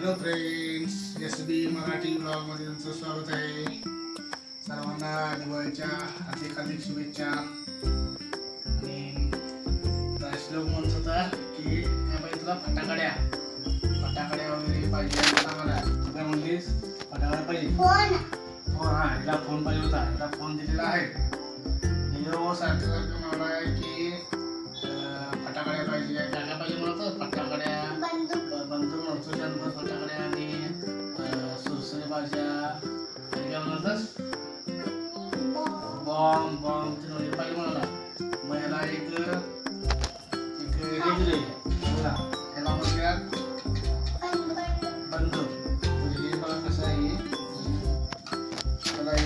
Hello friends, SB Marathi ब्लॉगमध्ये तुमचं स्वागत आहे. सर्वांना दिवाळीच्या हार्दिक शुभेच्छा. आणि श्लोक म्हणत होता की बाई तुला फटाकड्या वगैरे पाहिजे सांगायला. तू काय म्हणलीस? फटाकड्या पाहिजे. फोन हा हिला फोन पाहिजे होता. हिला फोन दिलेला आहे. सारखं मला आहे की फटाकड्या पाहिजे. काय काय पाहिजे म्हणत? फटाकड्या, बंदूक म्हणतो, शंभर फटाकड्या आणि सुरसुरी भाज्या आणि काय म्हणतस बॉम्ब वगैरे पाहिजे म्हणाला. मग याला एक हे दिले बघा, याला म्हणतात बंदूक. म्हणजे हे बघा कसं आहे. त्याला हे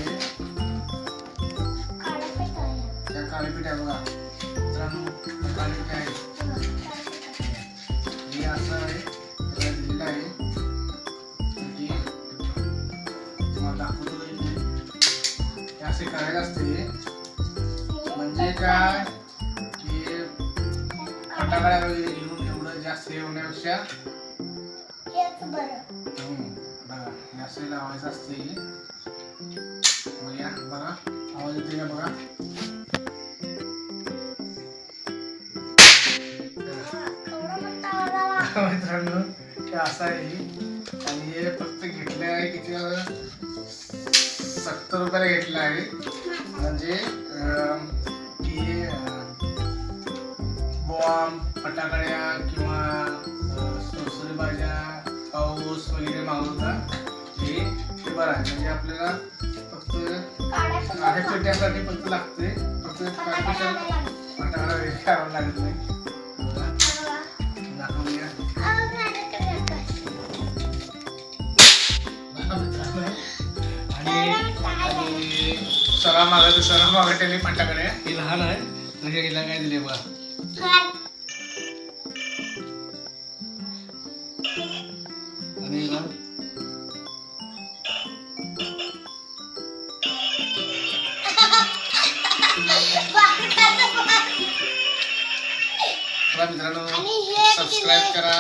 काळीपीठ आहे बघा मित्रांनो, काळीपीठ आहे. हे असं आहे दिलेलं आहे. तुम्हाला दाखवतो हे असे करायचं असते. म्हणजे काय की फटाकड्या वगैरे घेऊन एवढं जास्त हे होण्यापेक्षा बघा हे असे लावायचं असते. बघा बघा आवाज येते का बघा. मित्रांनो हे असं आहे. आणि हे फक्त घेतलं आहे किती 70 रुपयाला घेतलं आहे. म्हणजे की बॉम्ब, फटाकड्या किंवा सुरसुरी भाज्या, पाऊस वगैरे मागवता हे बरं आहे. म्हणजे आपल्याला फक्त पेट्यासाठी फक्त लागते. फक्त फटाकडा वगैरे करावं लागत नाही. सरा मागवलेली फटाकडे ही लहान आहे. म्हणजे हिला काय दिले बघा. आणि हिला मित्रांनो सबस्क्राईब करा.